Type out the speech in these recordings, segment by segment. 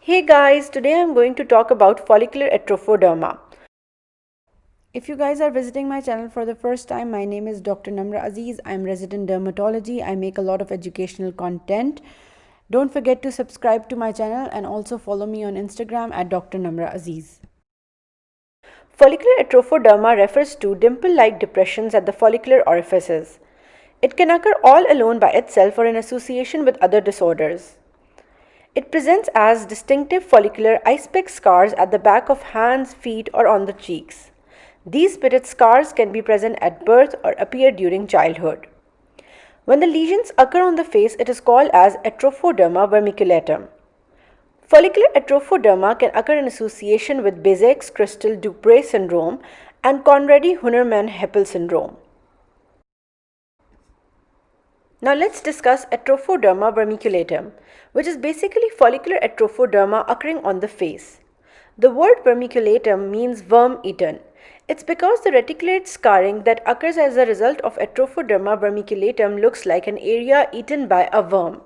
Hey guys, today I'm going to talk about follicular atrophoderma. If you guys are visiting my channel for the first time, my name is Dr. Namra Aziz. I'm resident dermatology. I make a lot of educational content. Don't forget to subscribe to my channel and also follow me on Instagram at Dr. Namra Aziz. Follicular atrophoderma refers to dimple-like depressions at the follicular orifices. It can occur all alone by itself or in association with other disorders. It presents as distinctive follicular ice-pick scars at the back of hands, feet, or on the cheeks. These pitted scars can be present at birth or appear during childhood. When the lesions occur on the face, it is called as atrophoderma vermiculatum. Follicular atrophoderma can occur in association with Bézé's-Crystal-Dupre syndrome and Conradi-Hunnermann-Heppel syndrome. Now let's discuss atrophoderma vermiculatum, which is basically follicular atrophoderma occurring on the face. The word vermiculatum means worm-eaten. It's because the reticulate scarring that occurs as a result of atrophoderma vermiculatum looks like an area eaten by a worm.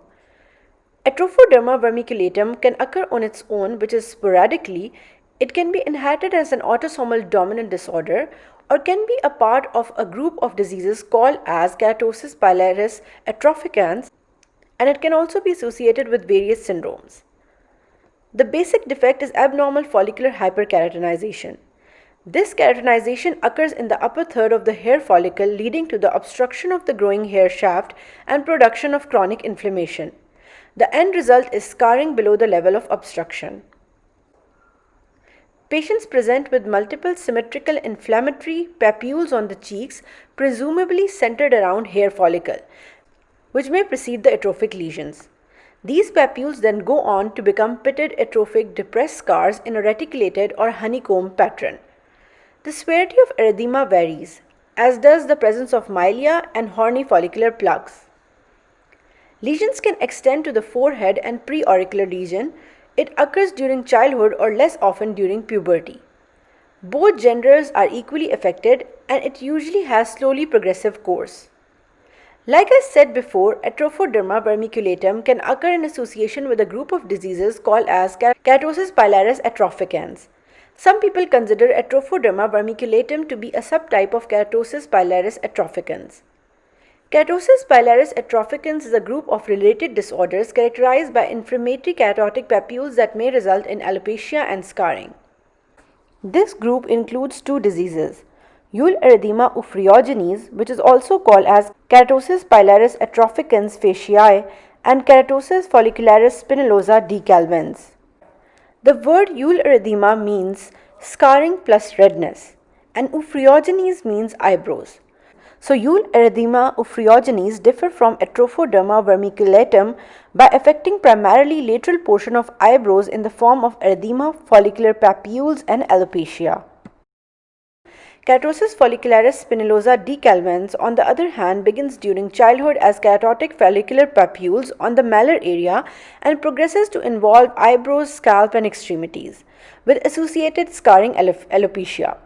Atrophoderma vermiculatum can occur on its own, which is sporadically. It can be inherited as an autosomal dominant disorder or can be a part of a group of diseases called as keratosis pilaris atrophicaans, and it can also be associated with various syndromes. The basic defect is abnormal follicular hyperkeratinization. This keratinization occurs in the upper third of the hair follicle, leading to the obstruction of the growing hair shaft and production of chronic inflammation. The end result is scarring below the level of obstruction. Patients present with multiple symmetrical inflammatory papules on the cheeks, presumably centered around hair follicle, which may precede the atrophic lesions. These papules then go on to become pitted atrophic depressed scars in a reticulated or honeycomb pattern. The severity of erythema varies, as does the presence of milia and horny follicular plugs. Lesions can extend to the forehead and preauricular region. It occurs during childhood or less often during puberty. Both genders are equally affected and it usually has slowly progressive course. Like I said before, atrophoderma vermiculatum can occur in association with a group of diseases called as keratosis pilaris atrophicaans. Some people consider atrophoderma vermiculatum to be a subtype of keratosis pilaris atrophicaans. Keratosis pilaris atrophicaans is a group of related disorders characterized by inflammatory keratotic papules that may result in alopecia and scarring. This group includes two diseases, eulerythema oophriogenes, which is also called as keratosis pilaris atrophicaans faciae, and keratosis follicularis spinulosa decalvans. The word eulerythema means scarring plus redness, and oophriogenes means eyebrows. So eulerythema oophriogenes differ from atrophoderma vermiculatum by affecting primarily lateral portion of eyebrows in the form of erythema, follicular papules, and alopecia. Keratosis follicularis spinulosa decalvans, on the other hand, begins during childhood as keratotic follicular papules on the malar area and progresses to involve eyebrows, scalp, and extremities, with associated scarring alopecia.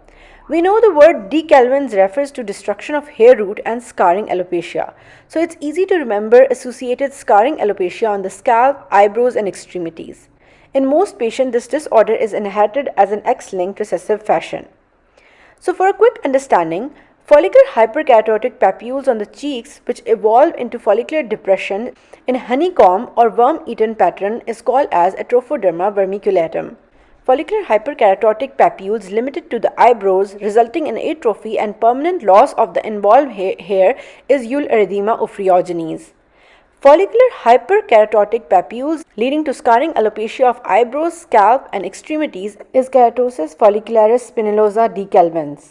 We know the word decalvans refers to destruction of hair root and scarring alopecia. So it's easy to remember associated scarring alopecia on the scalp, eyebrows, and extremities. In most patients, this disorder is inherited as an X-linked recessive fashion. So for a quick understanding, follicular hyperkeratotic papules on the cheeks which evolve into follicular depression in honeycomb or worm-eaten pattern is called as atrophoderma vermiculatum. Follicular hyperkeratotic papules limited to the eyebrows resulting in atrophy and permanent loss of the involved hair is eulerythema oophriogenes. Follicular hyperkeratotic papules leading to scarring alopecia of eyebrows, scalp, and extremities is keratosis follicularis spinulosa decalvans.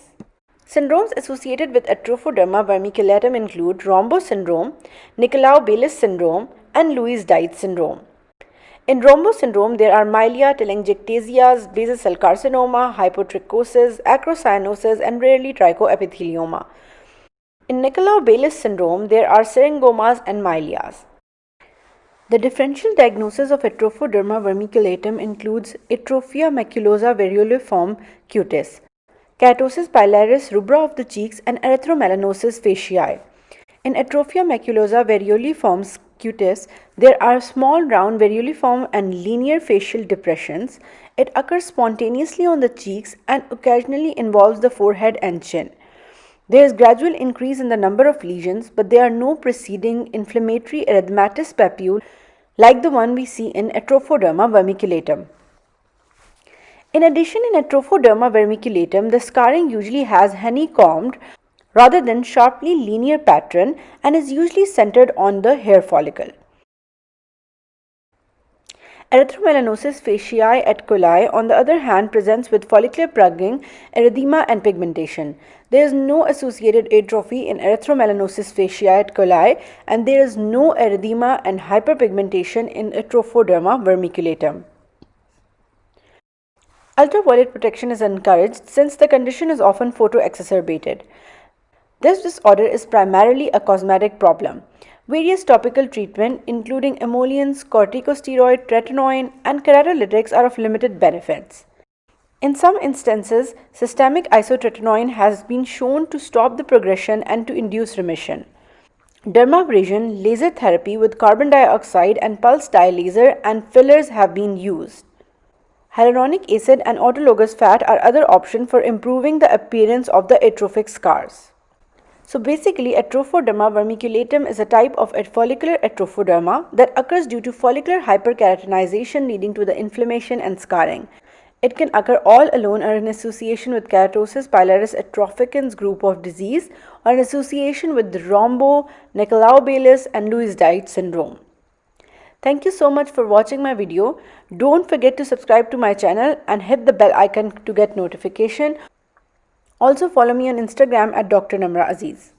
Syndromes associated with atrophoderma vermiculatum include Rombo syndrome, Nicolau-Baylis syndrome, and Louise-Dietz syndrome. In Rombo syndrome, there are milia, telangiectasias, basal cell carcinoma, hypotrichosis, acrocyanosis, and rarely trichoepithelioma. In Nicolau-Baylis syndrome, there are syringomas and milias. The differential diagnosis of atrophoderma vermiculatum includes atrophia maculosa varioliform cutis, keratosis pilaris rubra of the cheeks, and erythromelanosis faciae. In atrophia maculosa varioliform cutis, there are small, round, varioliform and linear facial depressions. It occurs spontaneously on the cheeks and occasionally involves the forehead and chin. There is gradual increase in the number of lesions, but there are no preceding inflammatory erythematous papule like the one we see in Atrophoderma vermiculatum. In addition, in Atrophoderma vermiculatum, the scarring usually has honeycombed rather than sharply linear pattern and is usually centered on the hair follicle. Erythromelanosis faciae et coli, on the other hand, presents with follicular prugging, erythema and pigmentation. There is no associated atrophy in erythromelanosis faciae et coli, and there is no erythema and hyperpigmentation in Atrophoderma vermiculatum. Ultraviolet protection is encouraged since the condition is often photoexacerbated. This disorder is primarily a cosmetic problem. Various topical treatment including emollients, corticosteroid, tretinoin and keratolytics are of limited benefits. In some instances, systemic isotretinoin has been shown to stop the progression and to induce remission. Dermabrasion, laser therapy with carbon dioxide and pulse dye laser and fillers have been used. Hyaluronic acid and autologous fat are other options for improving the appearance of the atrophic scars. So basically, Atrophoderma vermiculatum is a type of follicular atrophoderma that occurs due to follicular hyperkeratinization leading to the inflammation and scarring. It can occur all alone or in association with keratosis pilaris atrophicans group of disease or in association with Rombo, Nicolau-Baylis and Lewis-Dietz syndrome. Thank you so much for watching my video. Don't forget to subscribe to my channel and hit the bell icon to get notification. Also follow me on Instagram at Dr. Namra Aziz.